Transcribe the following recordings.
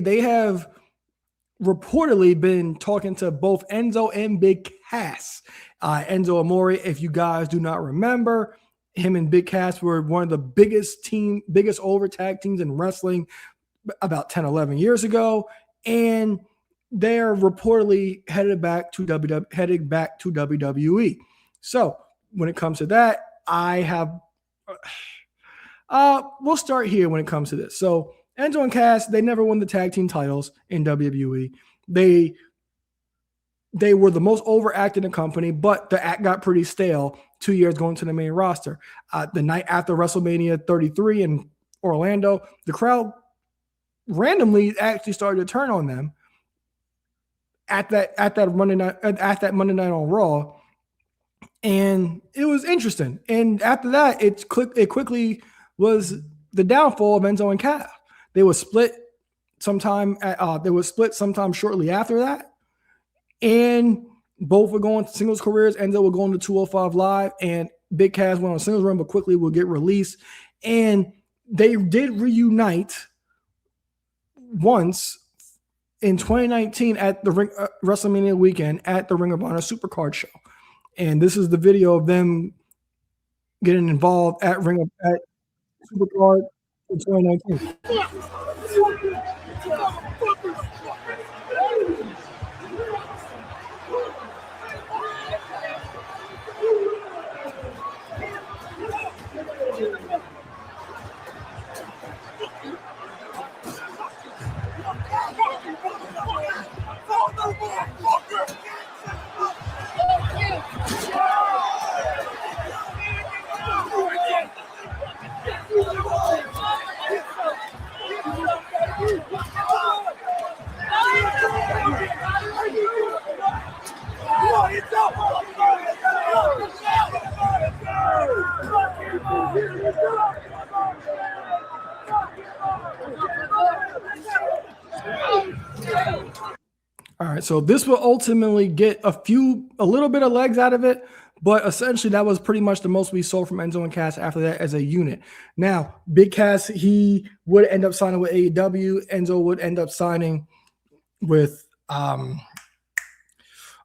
They have reportedly been talking to both Enzo and Big Cass. Enzo Amore, if you guys do not remember, him and Big Cass were one of the biggest over tag teams in wrestling about 10, 11 years ago. And they're reportedly headed back to WWE. So when it comes to that, we'll start here when it comes to this. So Enzo and Cass, they never won the tag team titles in WWE. They were the most overacted in the company, but the act got pretty stale 2 years going to the main roster. The night after WrestleMania 33 in Orlando, the crowd randomly actually started to turn on them at that Monday night on Raw, and it was interesting. And after that, it quickly was the downfall of Enzo and Cass. They were split sometime shortly after that, and both were going to singles careers. Enzo would go into 205 Live, and Big Cass went on a singles run, but quickly will get released. And they did reunite once in 2019 at the WrestleMania weekend at the Ring of Honor Supercard show. And this is the video of them getting involved at Supercard in 2019. All right, so this will ultimately get a little bit of legs out of it, but essentially that was pretty much the most we saw from Enzo and Cass after that as a unit. Now, Big Cass, he would end up signing with AEW. Enzo would end up signing with, oh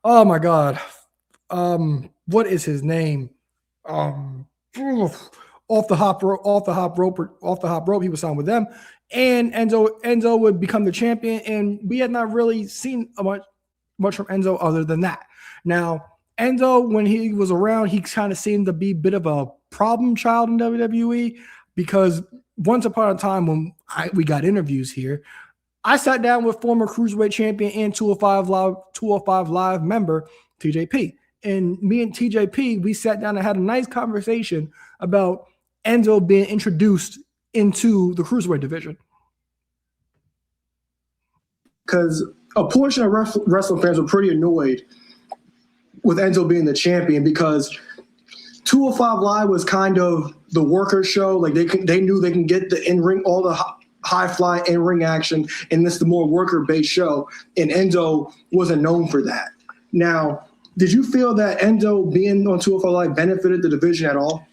my God, what is his name? Off the hop rope, he was signed with them. And Enzo would become the champion, and we had not really seen much from Enzo other than that. Now, Enzo, when he was around, he kind of seemed to be a bit of a problem child in WWE, because once upon a time when we got interviews here, I sat down with former Cruiserweight champion and 205 Live member TJP. And me and TJP, we sat down and had a nice conversation about Enzo being introduced into the Cruiserweight division. Because a portion of wrestling fans were pretty annoyed with Enzo being the champion, because 205 Live was kind of the worker show. Like they knew they can get the in-ring, all the high-fly in-ring action, and this is the more worker-based show, and Enzo wasn't known for that. Now, did you feel that Enzo being on 205 Live benefited the division at all?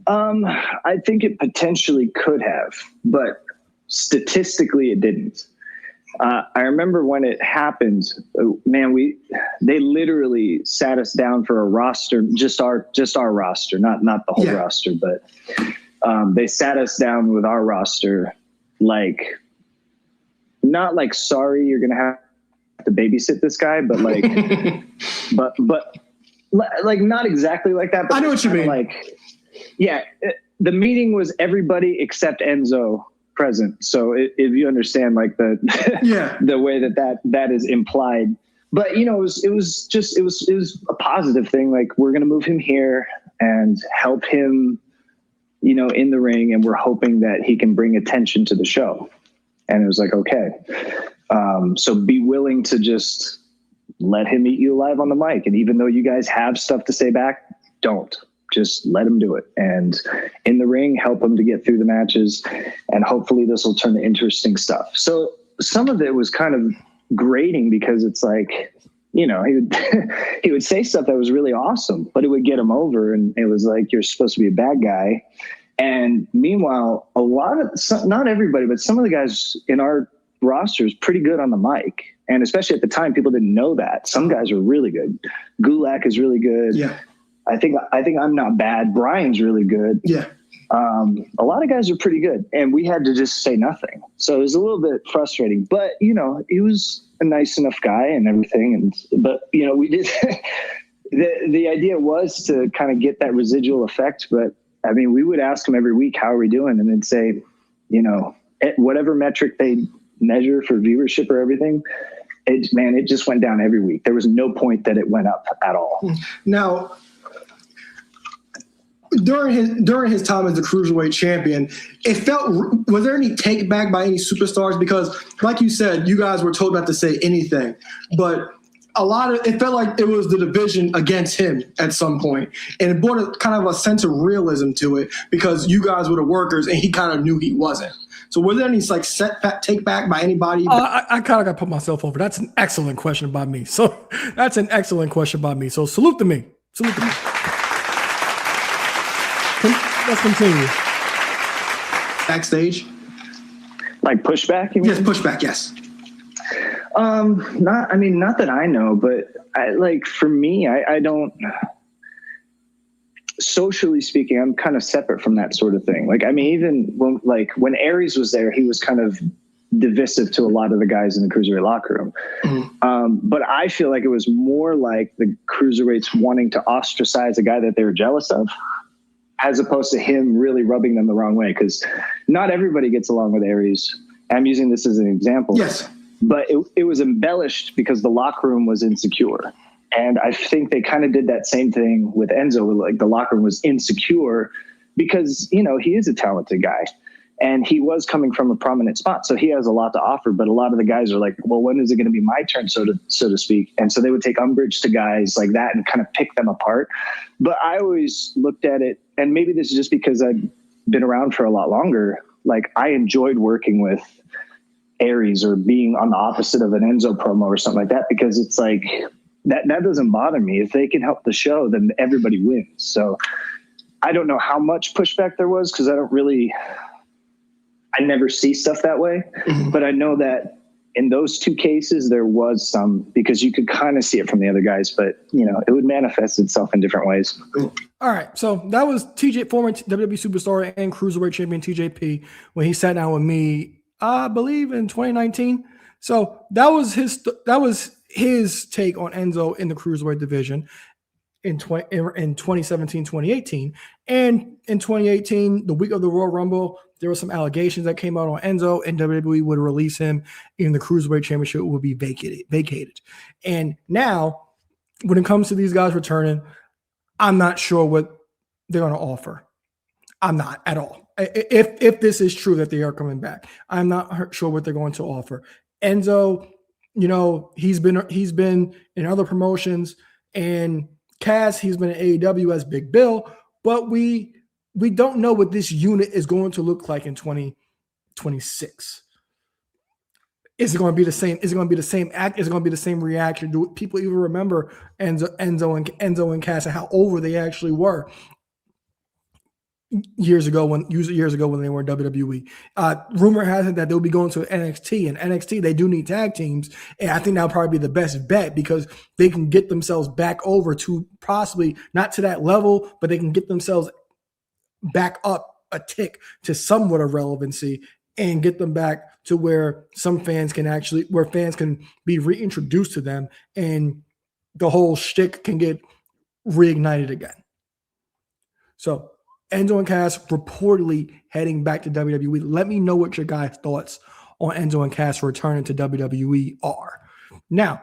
I think it potentially could have, but statistically it didn't. I remember when it happened, man, they literally sat us down for a roster, just our roster, not the whole roster, but they sat us down with our roster, like, not like, sorry, you're gonna have to babysit this guy, but like, but like not exactly like that. But I know what you mean. Like, yeah, the meeting was everybody except Enzo present. So if you understand, like the the way that is implied, but it was a positive thing. Like, we're gonna move him here and help him, in the ring, and we're hoping that he can bring attention to the show. And it was like, okay, so be willing to just let him eat you alive on the mic. And even though you guys have stuff to say back, don't. Just let him do it. And in the ring, help him to get through the matches. And hopefully this will turn to interesting stuff. So some of it was kind of grating, because it's like, he would say stuff that was really awesome, but it would get him over. And it was like, you're supposed to be a bad guy. And meanwhile, not everybody, but some of the guys in our roster is pretty good on the mic. And especially at the time, people didn't know that. Some guys are really good. Gulak is really good. Yeah. I think I'm not bad. Brian's really good. Yeah. A lot of guys are pretty good, and we had to just say nothing. So it was a little bit frustrating, but he was a nice enough guy and everything. But we did, the idea was to kind of get that residual effect. But I mean, we would ask him every week, how are we doing? And then say, at whatever metric they measure for viewership or everything, it just went down every week. There was no point that it went up at all. Now, during his time as the cruiserweight champion, was there any take back by any superstars? Because like you said, you guys were told not to say anything, but it felt like it was the division against him at some point, and it brought kind of a sense of realism to it because you guys were the workers and he kind of knew he wasn't. So were there any take back by anybody? I kind of got to put myself over. That's an excellent question by me. So salute to me. Let's continue. Backstage? Like pushback? You mean? Yes, pushback, yes. Not that I know, but for me, I don't, socially speaking, I'm kind of separate from that sort of thing. Even when Aries was there, he was kind of divisive to a lot of the guys in the cruiserweight locker room. Mm-hmm. But I feel like it was more like the cruiserweights wanting to ostracize a guy that they were jealous of, as opposed to him really rubbing them the wrong way. Because not everybody gets along with Aries. I'm using this as an example. Yes. But it was embellished because the locker room was insecure. And I think they kind of did that same thing with Enzo. The locker room was insecure because, he is a talented guy. And he was coming from a prominent spot. So he has a lot to offer. But a lot of the guys are like, well, when is it going to be my turn, so to speak? And so they would take umbrage to guys like that and kind of pick them apart. But I always looked at it, and maybe this is just because I've been around for a lot longer. I enjoyed working with Aries or being on the opposite of an Enzo promo or something like that, because it's like that doesn't bother me. If they can help the show, then everybody wins. So I don't know how much pushback there was because I never see stuff that way. Mm-hmm. But I know that in those two cases, there was some, because you could kind of see it from the other guys, but it would manifest itself in different ways. All right. So that was former WWE superstar and cruiserweight champion TJP when he sat down with me, I believe in 2019. So that was his take on Enzo in the cruiserweight division in 2017, 2018. And in 2018, the week of the Royal Rumble, there were some allegations that came out on Enzo, and WWE would release him, and the cruiserweight championship would be vacated. And now, when it comes to these guys returning, I'm not sure what they're going to offer. I'm not at all. If this is true that they are coming back, I'm not sure what they're going to offer. Enzo, he's been in other promotions, and Cass, he's been in AEW as Big Bill, but we don't know what this unit is going to look like in 2026. Is it going to be the same? Is it going to be the same act? Is it going to be the same reaction? Do people even remember Enzo and Cass and how over they actually were years ago when they were in WWE? Rumor has it that they'll be going to NXT, and NXT, they do need tag teams, and I think that'll probably be the best bet because they can get themselves back over to possibly not to that level, but they can get themselves back up a tick to somewhat of relevancy and get them back to where fans can be reintroduced to them and the whole shtick can get reignited again. So Enzo and Cass reportedly heading back to WWE. Let me know what your guys' thoughts on Enzo and Cass returning to WWE are. Now,